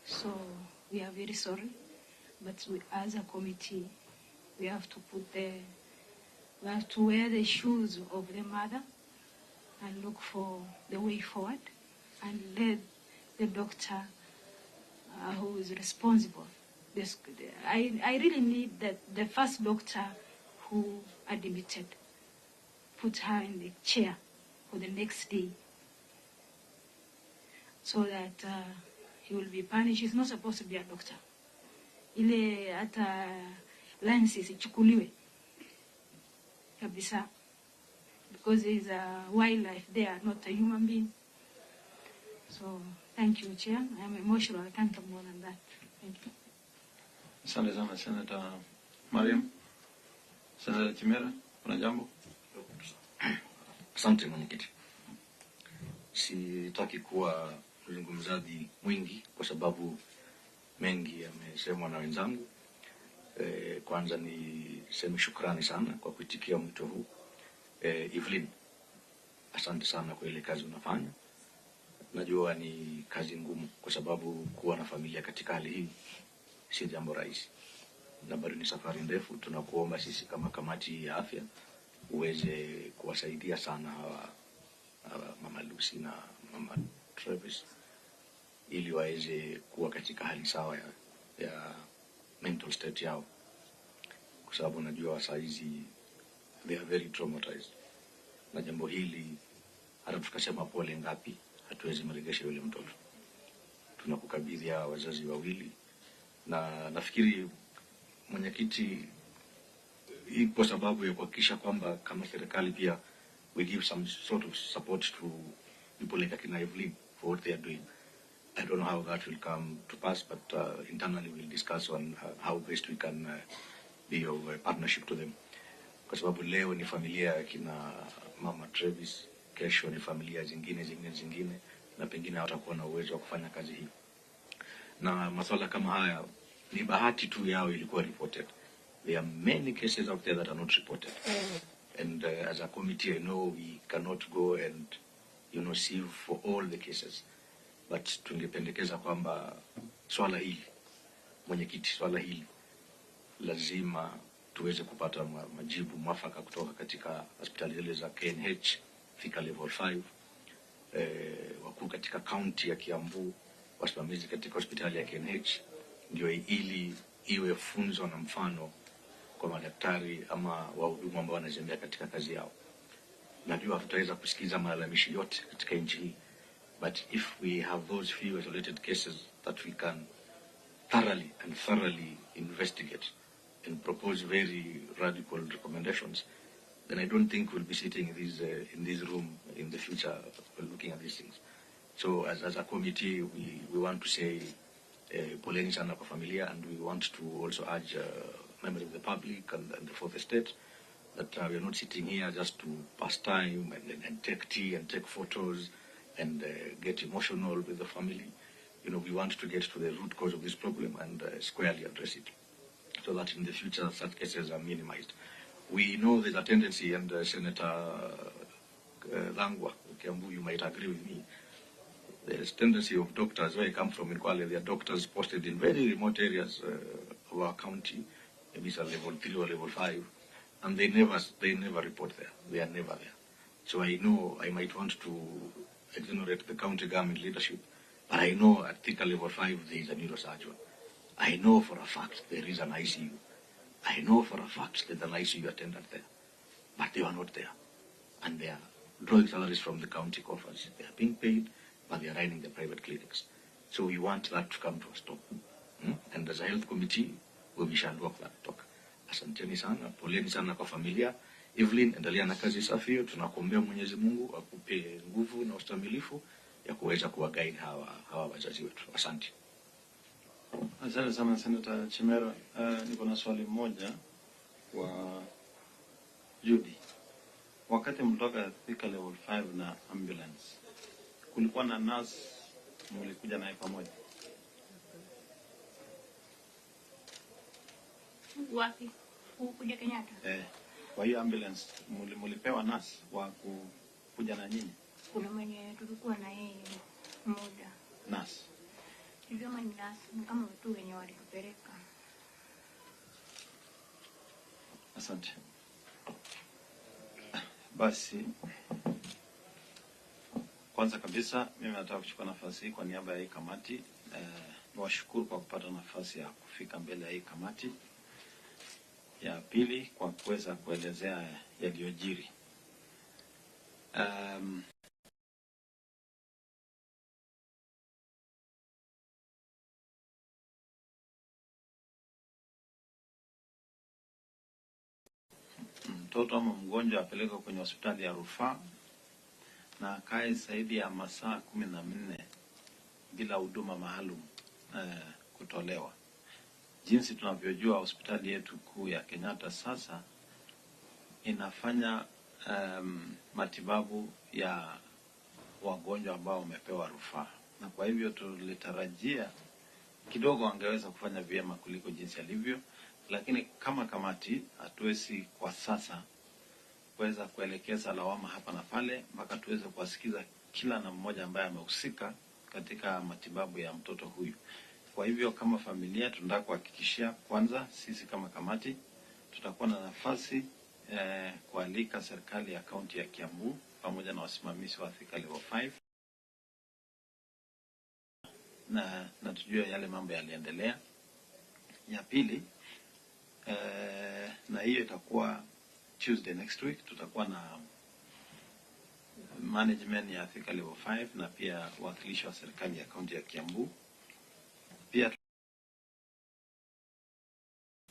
So we are very sorry, but we, as a committee, we have to we have to wear the shoes of the mother and look for the way forward and let the doctor who is responsible. I really need that the first doctor who admitted put her in the chair for the next day so that he will be punished. He's not supposed to be a doctor. Ile hata license ichukuliwe kabisa, because he's a wildlife there, not a human being. So thank you, Chair. I'm emotional. I can't talk more than that. Thank you. Asante sana Senator Mariam. Senator Chimera, kuna jambo? Asante mwenyekiti. Sitaki kuwa mzungumzaji mwingi kwa sababu mengi yamesemwa na wenzangu. Kwanza niseme shukrani sana kwa kuitikia mwito huu. Evelyn, asante sana kwa ile kazi unafanya. Najua ni kazi ngumu kwa sababu kuwa na familia katika hali hii si jambo rahisi. Na bado ni safari ndefu. Tunakuomba sisi kama kamati ya afya uweze kuwasaidia sana hawa Mama Lucy na Mama Travis ili waweze kuwa katika hali sawa ya mental state yao, kwa sababu najua saa hizi they are very traumatized. Na jambo hili hata tukasema pole ngapi hatuwezi mregesha yule mtoto. Tunakukabidhi hawa wazazi wawili, na nafikiri mwenyekiti, ipo sababu ya kuhakikisha kwamba kama serikali pia we give some sort of support to people like Akina Evelyn for what they are doing. I don't know how that will come to pass, but internally we'll discuss on how best we can be of partnership to them. Kwa sababu leo ni familia ya kina Mama Travis, kesho ni familia zingine, na pengine hawatakuwa na uwezo wa kufanya kazi hii. Na masuala kama haya ni bahati tu yao ilikuwa reported. There are many cases out there that are not reported. And as a committee, I know we cannot go and, sieve for all the cases. But tungependekeza kwamba swala hili, mwenyekiti, swala hili lazima tuweze kupata majibu mwafaka kutoka katika hospitali zile za KNH, fika level 5, wakuu katika county ya Kiambu, wasimamizi katika hospitali ya KNH, ndio ili iwe funzo na mfano kwa madaktari ama wahudumu ambao wanazembea katika kazi yao. Najua tutaweza kusikiza malalamishi yote katika nchi hii, but if we have those few isolated cases that we can thoroughly investigate and propose very radical recommendations, then I don't think we'll be sitting in this room in the future looking at these things. So as a committee, we want to say poleni sana kwa familia, and we want to also urge members of the public and the fourth estate that we are not sitting here just to pass time and take tea and take photos and get emotional with the family. We want to get to the root cause of this problem and squarely address it, so that in the future such cases are minimized. We know there's a tendency, and Senator Langwa, Kiambu, you might agree with me, there's a tendency of doctors, where I come from in Kwale, there are doctors posted in very remote areas of our county, maybe it's a level 3 or level 5, and they never report there. They are never there. So I know I might want to exonerate the county government leadership, but I know at Thika level 5 there is a neurosurgeon. I know for a fact there is an ICU. I know for a fact there's an ICU attendant there, but they are not there. And they are drawing salaries from the county coffers. They are being paid, but they are running the private clinics. So we want that to come to a stop. And as a health committee, we shall walk that talk. Asanteni sana, poleni sana kwa familia. Evelyn, endelea na kazi safi hiyo. Tunakuombea Mwenyezi Mungu akupe nguvu na ustamilifu ya kuweza kuwaguide hawa wazazi wetu. Asante. Asante sana Senator Chimera. Niko na swali moja kwa Judy. Wakati mtoka Thika level 5 na ambulance, kulikuwa na nurse mlikuja naye pamoja? Wapi? Kuja Kenyatta? Kwa hiyo ambulance mlipewa nurse wa kuja na nyinyi? Kuna mwenye tulikuwa na yeye muda. Nurse. hivyo ni kama watu wenye walikupeleka. Asante. Basi kwanza kabisa mimi nataka kuchukua nafasi hii kwa niaba ya hii kamati niwashukuru kwa kupata nafasi ya kufika mbele ya hii kamati. Ya pili, kwa kuweza kuelezea yaliyojiri. Mtoto ama mgonjwa apelekwa kwenye hospitali ya rufaa na akae zaidi ya masaa 14 bila huduma maalum kutolewa. Jinsi tunavyojua hospitali yetu kuu ya Kenyatta sasa inafanya matibabu ya wagonjwa ambao wamepewa rufaa, na kwa hivyo tulitarajia kidogo angeweza kufanya vyema kuliko jinsi alivyo, lakini kama kamati hatuwezi kwa sasa kuweza kuelekeza lawama hapa na pale mpaka tuweze kuwasikiza kila na mmoja ambaye amehusika katika matibabu ya mtoto huyu. Kwa hivyo kama familia tunataka kuhakikishia kwanza, sisi kama kamati tutakuwa na nafasi kualika serikali ya kaunti ya Kiambu pamoja na wasimamizi wa Thika Level 5 na tujue yale mambo yaliendelea. Ya pili, na hiyo itakuwa Tuesday next week, tutakuwa na management ya Thika Level 5 na pia wakilishi wa serikali ya kaunti ya Kiambu. Pia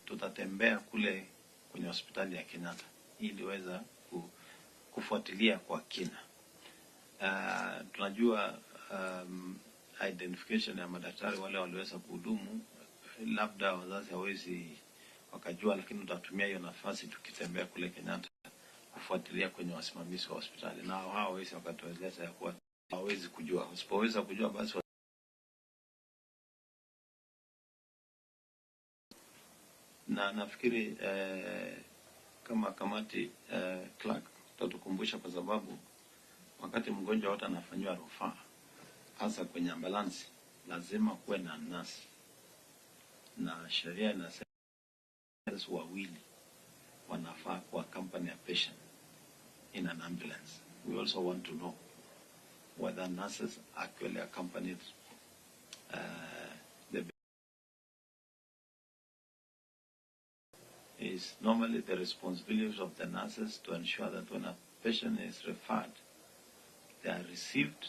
tutatembea kule kwenye hospitali ya Kenyatta ili weza kufuatilia kwa kina. Tunajua identification ya madaktari wale waliweza kuhudumu, labda wazazi hawezi wakajua, lakini tutatumia hiyo nafasi tukitembea kule Kenyatta kufuatilia kwenye wasimamizi wa hospitali, na hao hawezi wakatueleza ya kuwa hawezi kujua. Usipoweza kujua basi na nafikiri kama kamati clerk tutatukumbusha, kwa sababu wakati mgonjwa wote anafanywa rufaa hasa kwenye ambulance lazima kuwe na nurse, na sheria inasema wawili wanafaa kwa accompany a patient in an ambulance. We also want to know whether nurses actually accompanied the is normally the responsibility of the nurses to ensure that when a patient is referred, they are received,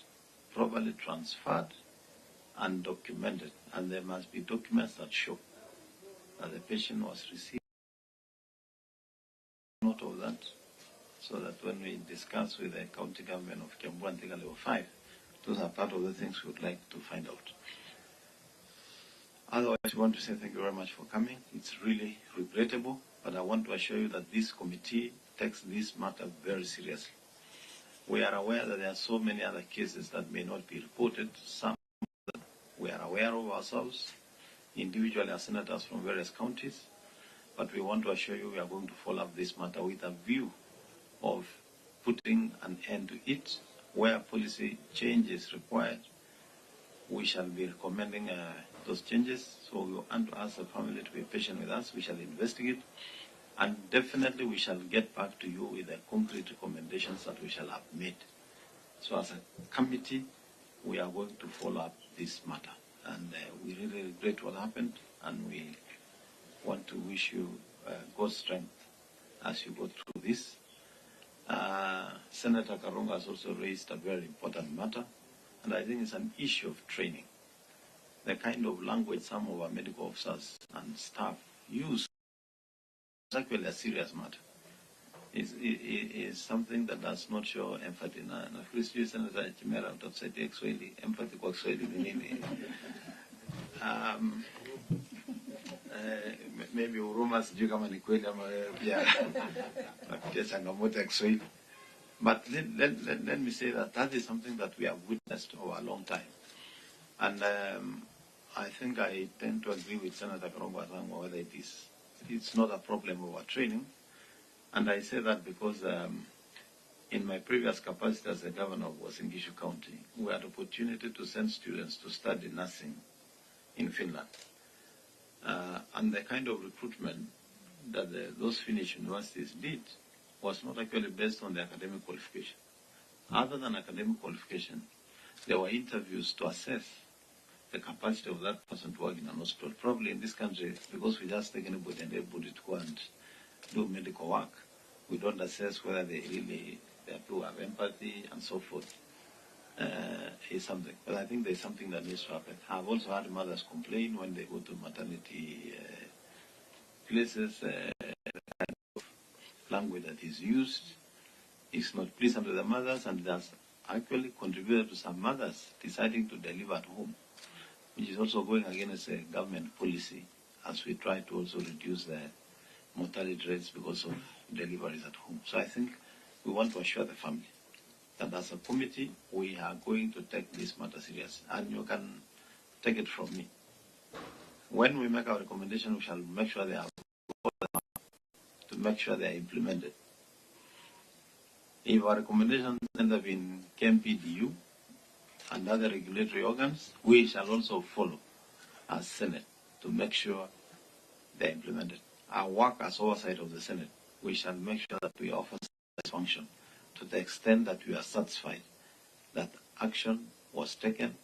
properly transferred, and documented. And there must be documents that show that the patient was received. Note of that, so that when we discuss with the county government of Kiambu and Thika Level 5, those are part of the things we would like to find out. Otherwise, we want to say thank you very much for coming. It's really regrettable, but I want to assure you that this committee takes this matter very seriously. We are aware that there are so many other cases that may not be reported. Some that we are aware of ourselves, individually as senators from various counties, but we want to assure you we are going to follow up this matter with a view of putting an end to it. Where policy change is required, we shall be recommending those changes. So we want to ask the family to be patient with us. We shall investigate, and definitely we shall get back to you with the concrete recommendations that we shall have made. So as a committee, we are going to follow up this matter, and we really regret what happened, and we want to wish you God's strength as you go through this. Senator Karunga has also raised a very important matter, and I think it's an issue of training. The kind of language some of our medical officers and staff use is actually a serious matter. Is something that does not show empathy. Na nafikiri Senator Chimera utatusaidia Kiswahili, empathy kwa Kiswahili ni nini? Maybe huruma sijui kama ni kweli ama pia napitia changamoto ya Kiswahili. But let me say that is something that we have witnessed over a long time. And I think I tend to agree with Senator Karunga whether it's not a problem of our training. And I say that because in my previous capacity as the governor of Uasin Gishu County, we had opportunity to send students to study nursing in Finland. And the kind of recruitment that those Finnish universities did was not actually based on the academic qualification. Other than academic qualification, there were interviews to assess the capacity of that person to work in an hospital. Probably in this country, because we just take anybody and everybody to go and do medical work, we don't assess whether they do have empathy and so forth. Is something. But I think there's something that needs to happen. I've also had mothers complain when they go to maternity places, the kind of language that is used is not pleasant to the mothers, and that's actually contributed to some mothers deciding to deliver at home, which is also going against a government policy as we try to also reduce the mortality rates because of deliveries at home. So I think we want to assure the family that as a committee, we are going to take this matter serious, and you can take it from me. When we make our recommendation, we shall make sure they are to make sure they are implemented. If our recommendations end up in KMPDU and other regulatory organs, we shall also follow as Senate to make sure they are implemented. Our work as oversight of the Senate, we shall make sure that we offer this function to the extent that we are satisfied that action was taken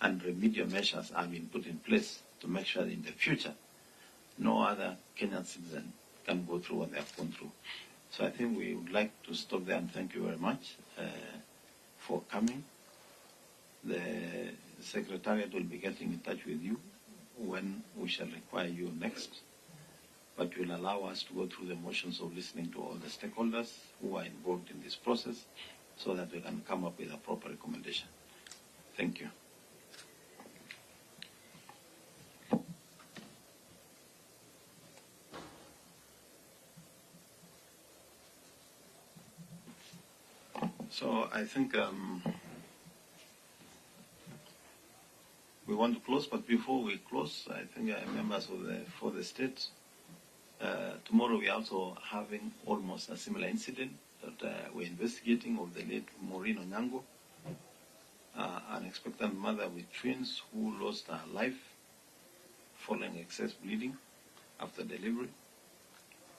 and remedial measures have been put in place to make sure that in the future no other Kenyan citizen can go through what they have gone through. So I think we would like to stop there and thank you very much for coming. The Secretariat will be getting in touch with you when we shall require you next, but will allow us to go through the motions of listening to all the stakeholders who are involved in this process so that we can come up with a proper recommendation. Thank you. So I think we want to close, but before we close, I think members of for the state, tomorrow we are also having almost a similar incident that we're investigating of the late Maureen Onyango, an expectant mother with twins who lost her life following excess bleeding after delivery.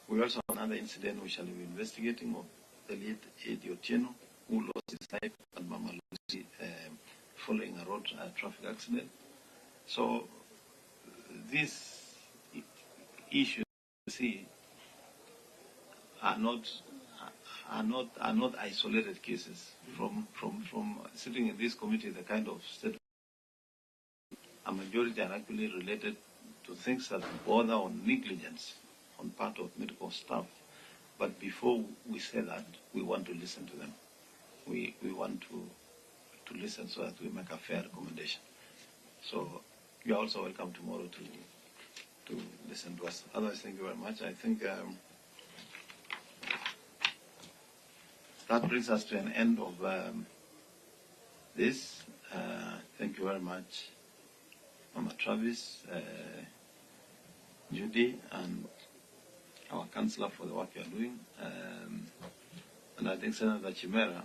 We also have another incident we shall be investigating of the late Eddie Otieno, who lost his life at Mama Lucy following a road traffic accident. So these issues, you see, are not isolated cases. From sitting in this committee, the kind of state, a majority are actually related to things that border on negligence on part of medical staff. But before we say that, we want to listen to them. We want to listen so that we make a fair recommendation. So you are also welcome tomorrow to listen to us. Otherwise, thank you very much. I think that brings us to an end of this. Thank you very much, Mama Travis, Judy, and our councillor for the work you are doing. And I think Senator Chimera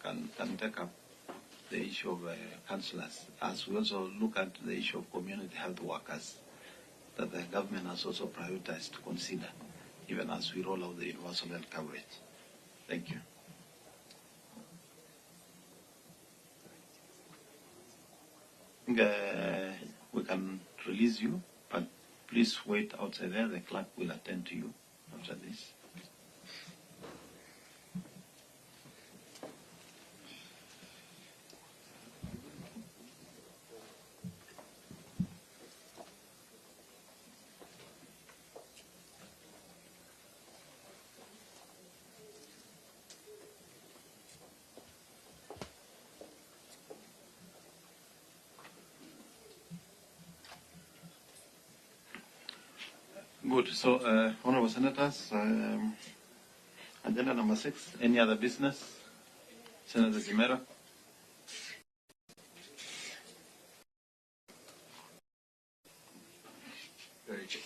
can take up the issue of councillors, as we also look at the issue of community health workers that the government has also prioritized to consider, even as we roll out the universal health coverage. Thank you. I think we can release you, but please wait outside there. The clerk will attend to you after this. Good. So, Honorable Senators, agenda number 6, any other business? Senator Zimera.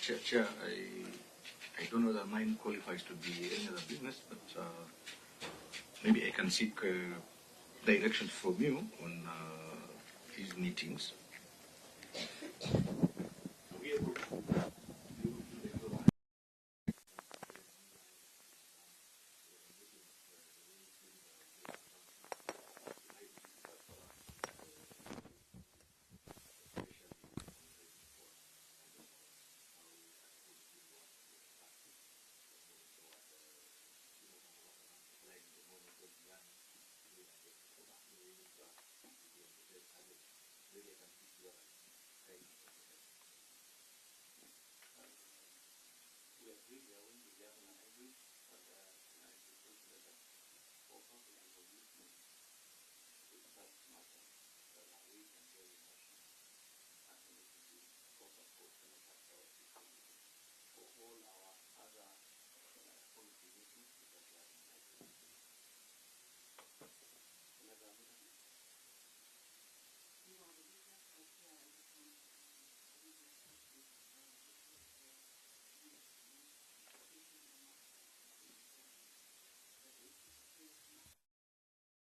Chair, I don't know that mine qualifies to be any other business, but maybe I can seek direction from you on these meetings. hybrid, I went to learn a hybrid, but I prefer to let that for public